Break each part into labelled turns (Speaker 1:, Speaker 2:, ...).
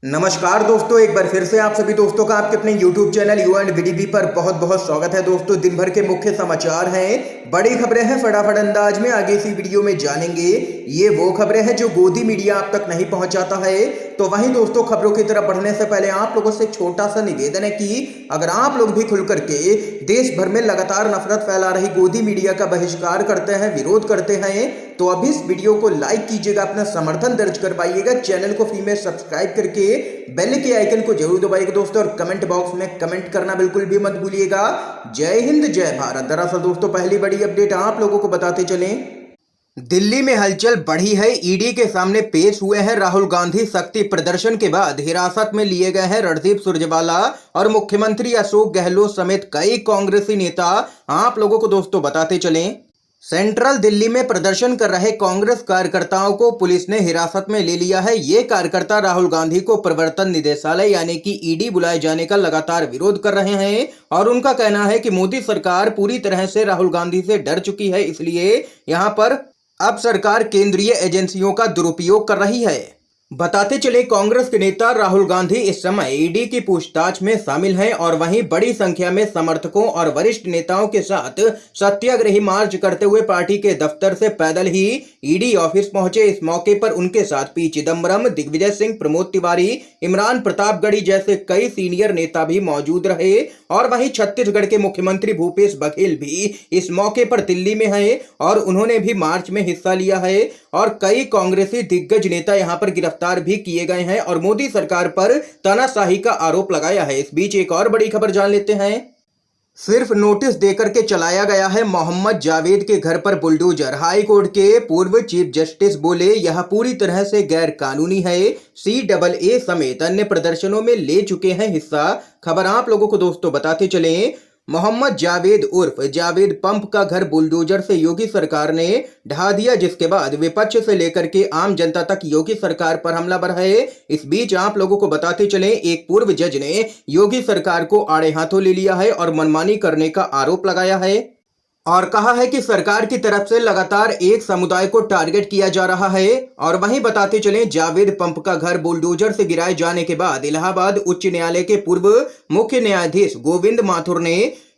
Speaker 1: नमस्कार दोस्तों, एक बार फिर से आप सभी दोस्तों का आपके अपने YouTube चैनल यू एंड वीडीबी पर बहुत बहुत स्वागत है। दोस्तों, दिन भर के मुख्य समाचार हैं, बड़ी खबरें हैं, फटाफट अंदाज में आगे इसी वीडियो में जानेंगे। ये वो खबरें हैं जो गोदी मीडिया आप तक नहीं पहुंचाता है। तो वहीं दोस्तों, खबरों की तरफ बढ़ने से पहले आप लोगों से छोटा सा निवेदन है कि अगर आप लोग भी खुल करके देश भर में लगातार नफरत फैला रही गोदी मीडिया का बहिष्कार करते हैं, विरोध करते हैं, तो अभी इस वीडियो को लाइक कीजिएगा, अपना समर्थन दर्ज करवाइएगा, चैनल को फ्री में सब्सक्राइब करके बेल के आइकन को जरूर दबाइएगा दोस्तों, और कमेंट बॉक्स में कमेंट करना बिल्कुल भी मत भूलिएगा। जय हिंद, जय भारत। दरअसल दोस्तों, पहली बड़ी अपडेट आप लोगों को बताते चलें। दिल्ली में हलचल बढ़ी है। ईडी के सामने पेश हुए हैं राहुल गांधी। शक्ति प्रदर्शन के बाद हिरासत में लिए गए हैं रणदीप सुरजेवाला और मुख्यमंत्री अशोक गहलोत समेत कई कांग्रेसी नेता। आप लोगों को दोस्तों बताते चलें, सेंट्रल दिल्ली में प्रदर्शन कर रहे कांग्रेस कार्यकर्ताओं को पुलिस ने हिरासत में ले लिया है। ये कार्यकर्ता राहुल गांधी को प्रवर्तन निदेशालय यानी कि ईडी बुलाए जाने का लगातार विरोध कर रहे हैं और उनका कहना है कि मोदी सरकार पूरी तरह से राहुल गांधी से डर चुकी है, इसलिए यहां पर अब सरकार केंद्रीय एजेंसियों का दुरुपयोग कर रही है। बताते चले, कांग्रेस के नेता राहुल गांधी इस समय ईडी की पूछताछ में शामिल हैं और वहीं बड़ी संख्या में समर्थकों और वरिष्ठ नेताओं के साथ सत्याग्रही मार्च करते हुए पार्टी के दफ्तर से पैदल ही ईडी ऑफिस पहुंचे। इस मौके पर उनके साथ पी चिदंबरम, दिग्विजय सिंह, प्रमोद तिवारी, इमरान प्रतापगढ़ी जैसे कई सीनियर नेता भी मौजूद रहे और वहीं छत्तीसगढ़ के मुख्यमंत्री भूपेश बघेल भी इस मौके पर दिल्ली में हैं और उन्होंने भी मार्च में हिस्सा लिया है और कई कांग्रेसी दिग्गज नेता यहां पर गिरफ्तार भी किए गए हैं और मोदी सरकार पर तानाशाही का आरोप लगाया है। इस बीच एक और बड़ी खबर जान लेते हैं। सिर्फ नोटिस देकर के चलाया गया है मोहम्मद जावेद के घर पर बुलडोजर। हाई कोर्ट के पूर्व चीफ जस्टिस बोले यह पूरी तरह से गैर कानूनी है। CAA समेत अन्य प्रदर्शनों में ले चुके हैं हिस्सा। खबर आप लोगों को दोस्तों बताते चलें, मोहम्मद जावेद उर्फ जावेद पंप का घर बुलडोजर से योगी सरकार ने ढा दिया, जिसके बाद विपक्ष से लेकर के आम जनता तक योगी सरकार पर हमलावर है। इस बीच आप लोगों को बताते चलें, एक पूर्व जज ने योगी सरकार को आड़े हाथों ले लिया है और मनमानी करने का आरोप लगाया है और कहा है कि सरकार की तरफ से लगातार एक समुदाय को टारगेट किया जा रहा है। और वहीं बताते चलें, जावेद पंप का घर बुलडोजर से गिराए जाने के बाद इलाहाबाद उच्च न्यायालय के पूर्व मुख्य न्यायाधीश गोविंद माथुर ने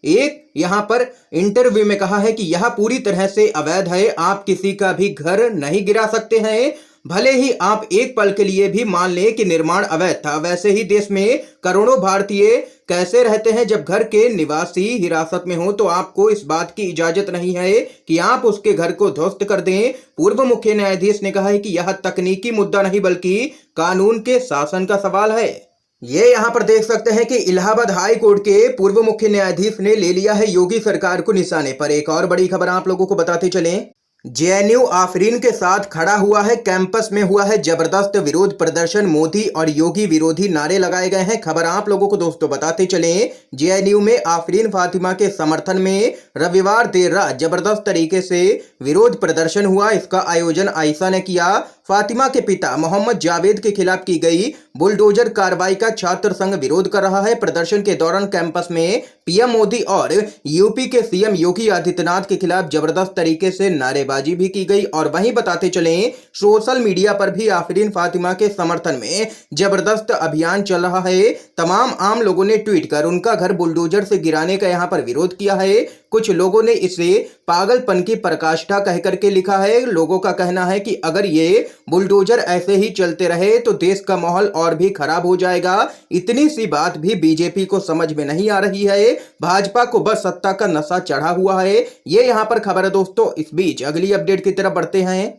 Speaker 1: एक यहां पर इंटरव्यू में कहा है कि यह पूरी तरह से अवैध है। आप किसी का भी घर नहीं गिरा सकते हैं, भले ही आप एक पल के लिए भी मान लें कि निर्माण अवैध था। वैसे ही देश में करोड़ों भारतीय कैसे रहते हैं जब घर के निवासी हिरासत में हो, तो आपको इस बात की इजाजत नहीं है कि आप उसके घर को ध्वस्त कर दें। पूर्व मुख्य न्यायाधीश ने कहा है कि यह तकनीकी मुद्दा नहीं बल्कि कानून के शासन का सवाल है। ये यहाँ पर देख सकते हैं कि इलाहाबाद हाई कोर्ट के पूर्व मुख्य न्यायाधीश ने ले लिया है योगी सरकार को निशाने पर। एक और बड़ी खबर आप लोगों को बताते चलें, JNU आफरीन के साथ खड़ा हुआ है। कैंपस में हुआ है जबरदस्त विरोध प्रदर्शन। मोदी और योगी विरोधी नारे लगाए गए हैं। खबर आप लोगों को दोस्तों बताते चलें, JNU में आफरीन फातिमा के समर्थन में रविवार देर रात जबरदस्त तरीके से विरोध प्रदर्शन हुआ। इसका आयोजन आयशा ने किया। फातिमा के पिता मोहम्मद जावेद के खिलाफ की गई बुलडोजर कार्रवाई का छात्र संघ विरोध कर रहा है। प्रदर्शन के दौरान कैंपस में PM मोदी और यूपी के CM योगी आदित्यनाथ के खिलाफ जबरदस्त तरीके से नारेबाजी भी की गई। और वहीं बताते चलें, सोशल मीडिया पर भी आफरीन फातिमा के समर्थन में जबरदस्त अभियान चल रहा है। तमाम आम लोगों ने ट्वीट कर उनका घर बुलडोजर से गिराने का यहां पर विरोध किया है। कुछ लोगों ने इसे पागलपन की पराकाष्ठा कह करके लिखा है। लोगों का कहना है कि अगर ये बुलडोजर ऐसे ही चलते रहे तो देश का माहौल और भी खराब हो जाएगा। इतनी सी बात भी बीजेपी को समझ में नहीं आ रही है। भाजपा को बस सत्ता का नशा चढ़ा हुआ है। ये यहां पर खबर है दोस्तों। इस बीच अगली अपडेट की तरफ बढ़ते हैं।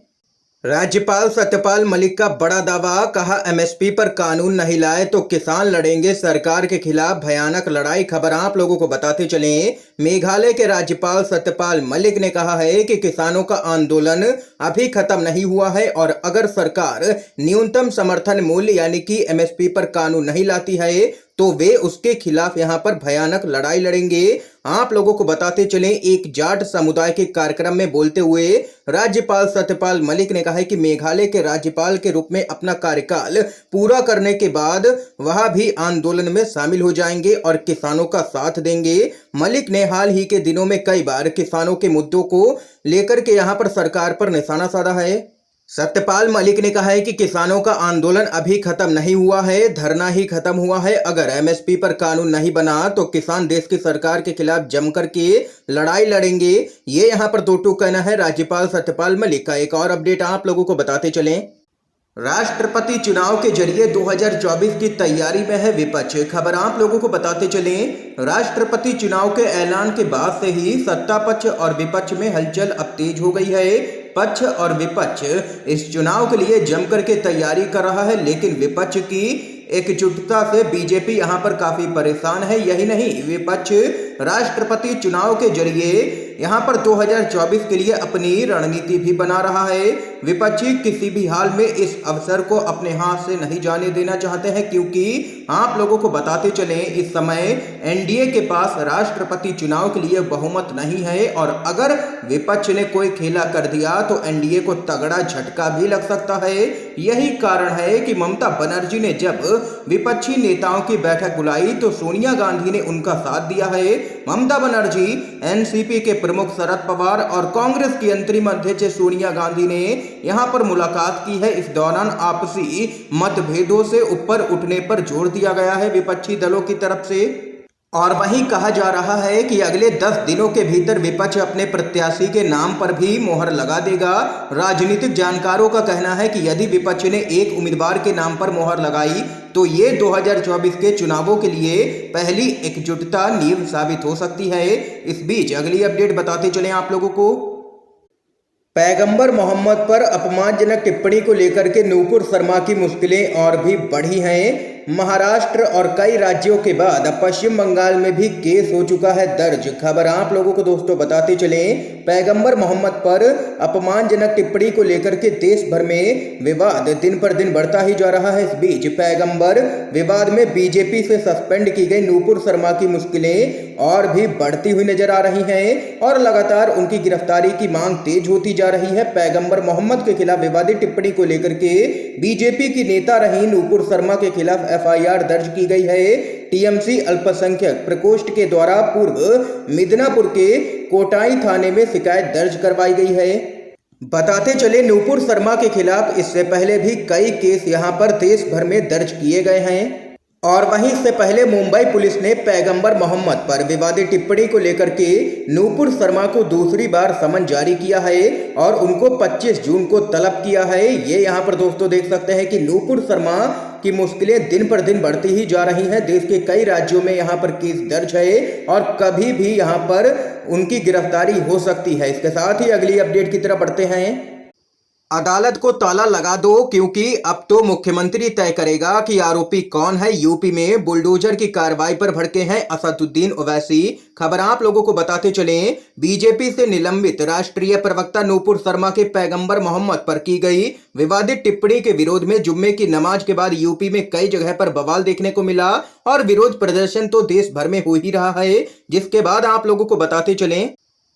Speaker 1: राज्यपाल सत्यपाल मलिक का बड़ा दावा, कहा MSP पर कानून नहीं लाए तो किसान लड़ेंगे सरकार के खिलाफ, भयानक लड़ाई। खबर आप लोगों को बताते चलें, मेघालय के राज्यपाल सत्यपाल मलिक ने कहा है कि किसानों का आंदोलन अभी खत्म नहीं हुआ है और अगर सरकार न्यूनतम समर्थन मूल्य यानी कि MSP पर कानून नहीं लाती है तो वे उसके खिलाफ यहां पर भयानक लड़ाई लड़ेंगे। आप लोगों को बताते चलें, एक जाट समुदाय के कार्यक्रम में बोलते हुए राज्यपाल सत्यपाल मलिक ने कहा है कि मेघालय के राज्यपाल के रूप में अपना कार्यकाल पूरा करने के बाद वह भी आंदोलन में शामिल हो जाएंगे और किसानों का साथ देंगे। मलिक ने हाल ही के दिनों में कई बार किसानों के मुद्दों को लेकर के यहां पर सरकार पर निशाना साधा है। सत्यपाल मलिक ने कहा है कि किसानों का आंदोलन अभी खत्म नहीं हुआ है, धरना ही खत्म हुआ है। अगर एमएसपी पर कानून नहीं बना तो किसान देश की सरकार के खिलाफ जमकर के लड़ाई लड़ेंगे। ये यहाँ पर दो टूक कहना है राज्यपाल सत्यपाल मलिक का। एक और अपडेट आप लोगों को बताते चलें। राष्ट्रपति चुनाव के जरिए 2024 की तैयारी में है विपक्ष। खबर आप लोगों को बताते चलें। राष्ट्रपति चुनाव के ऐलान के बाद से ही सत्ता पक्ष और विपक्ष में हलचल अब तेज हो गई है। पक्ष और विपक्ष इस चुनाव के लिए जमकर के तैयारी कर रहा है, लेकिन विपक्ष की एकजुटता से बीजेपी यहां पर काफी परेशान है। यही नहीं, विपक्ष राष्ट्रपति चुनाव के जरिए यहां पर 2024 के लिए अपनी रणनीति भी बना रहा है। विपक्षी किसी भी हाल में इस अवसर को अपने हाथ से नहीं जाने देना चाहते हैं, क्योंकि आप लोगों को बताते चलें इस समय एनडीए के पास राष्ट्रपति चुनाव के लिए बहुमत नहीं है, और अगर विपक्ष ने कोई खेला कर दिया तो एनडीए को तगड़ा झटका भी लग सकता है। यही कारण है कि ममता बनर्जी ने जब विपक्षी नेताओं की बैठक बुलाई तो सोनिया गांधी ने उनका साथ दिया है। ममता बनर्जी, एनसीपी के प्रमुख शरद पवार और कांग्रेस की अंतरिम अध्यक्ष सोनिया गांधी ने यहां पर मुलाकात की है। इस दौरान आपसी मतभेदों से ऊपर उठने पर जोर दिया गया है विपक्षी दलों की तरफ से। और वहीं कहा जा रहा है कि अगले 10 दिनों के भीतर विपक्ष अपने प्रत्याशी के नाम पर भी मोहर लगा देगा। राजनीतिक जानकारों का कहना है कि यदि विपक्ष ने एक उम्मीदवार के नाम पर मोहर लगाई तो ये 2024 के चुनावों के लिए पहली एकजुटता नींव साबित हो सकती है। इस बीच अगली अपडेट बताते चलें आप लोगों को। पैगंबर मोहम्मद पर अपमानजनक टिप्पणी को लेकर के नूपुर शर्मा की मुश्किलें और भी बढ़ी हैं। महाराष्ट्र और कई राज्यों के बाद अब पश्चिम बंगाल में भी केस हो चुका है दर्ज। खबर आप लोगों को दोस्तों बताते चलें। पैगंबर मोहम्मद पर अपमानजनक टिप्पणी को लेकर के देश भर में विवाद दिन पर दिन बढ़ता ही जा रहा है। इस बीच पैगंबर विवाद में बीजेपी से सस्पेंड की गई नूपुर शर्मा की मुश्किलें और भी बढ़ती हुई नजर आ रही हैं और लगातार उनकी गिरफ्तारी की मांग तेज होती जा रही है। पैगंबर मोहम्मद के खिलाफ विवादित टिप्पणी को लेकर के बीजेपी की नेता रही नूपुर शर्मा के खिलाफ एफआईआर दर्ज की गई है। टीएमसी अल्पसंख्यक प्रकोष्ठ के द्वारा पूर्व मिदनापुर के कोटाई थाने में शिकायत दर्ज करवाई गई है। बताते चले नूपुर शर्मा के खिलाफ इससे पहले भी कई केस यहां पर देश भर में दर्ज किए गए हैं, और वहीं से पहले मुंबई पुलिस ने पैगंबर मोहम्मद पर विवादित टिप्पणी को लेकर के नूपुर शर्मा को दूसरी बार समन जारी किया है और उनको 25 जून को तलब किया है। ये यहाँ पर दोस्तों देख सकते हैं कि नूपुर शर्मा की मुश्किलें दिन पर दिन बढ़ती ही जा रही हैं। देश के कई राज्यों में यहाँ पर केस दर्ज है और कभी भी यहाँ पर उनकी गिरफ्तारी हो सकती है। इसके साथ ही अगली अपडेट की तरफ बढ़ते हैं। अदालत को ताला लगा दो, क्योंकि अब तो मुख्यमंत्री तय करेगा कि आरोपी कौन है। यूपी में बुलडोजर की कार्रवाई पर भड़के हैं असदुद्दीन ओवैसी। खबर आप लोगों को बताते चलें। बीजेपी से निलंबित राष्ट्रीय प्रवक्ता नूपुर शर्मा के पैगंबर मोहम्मद पर की गई विवादित टिप्पणी के विरोध में जुम्मे की नमाज के बाद यूपी में कई जगह पर बवाल देखने को मिला और विरोध प्रदर्शन तो देश भर में हो ही रहा है। जिसके बाद आप लोगों को बताते चलें,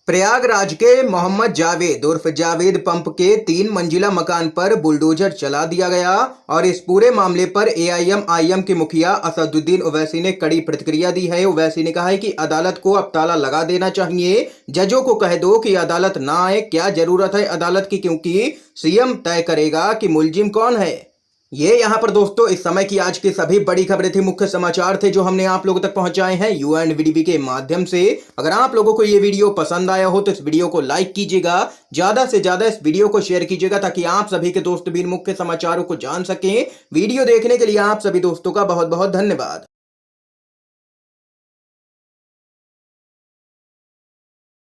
Speaker 1: प्रयागराज के मोहम्मद जावेद उर्फ जावेद पंप के 3 मंजिला मकान पर बुलडोजर चला दिया गया और इस पूरे मामले पर एआईएमआईएम के मुखिया असदुद्दीन ओवैसी ने कड़ी प्रतिक्रिया दी है। ओवैसी ने कहा है कि अदालत को अब ताला लगा देना चाहिए। जजों को कह दो कि अदालत ना आए, क्या जरूरत है अदालत की, क्योंकि सीएम तय करेगा कि मुलजिम कौन है। ये यहाँ पर दोस्तों इस समय की आज की सभी बड़ी खबरें थी, मुख्य समाचार थे जो हमने आप लोगों तक पहुंचाए हैं UNVDB के माध्यम से। अगर आप लोगों को ये वीडियो पसंद आया हो तो इस वीडियो को लाइक कीजिएगा, ज्यादा से ज्यादा इस वीडियो को शेयर कीजिएगा ताकि आप सभी के दोस्त भी मुख्य समाचारों को जान सकें। वीडियो देखने के लिए आप सभी दोस्तों का बहुत बहुत धन्यवाद।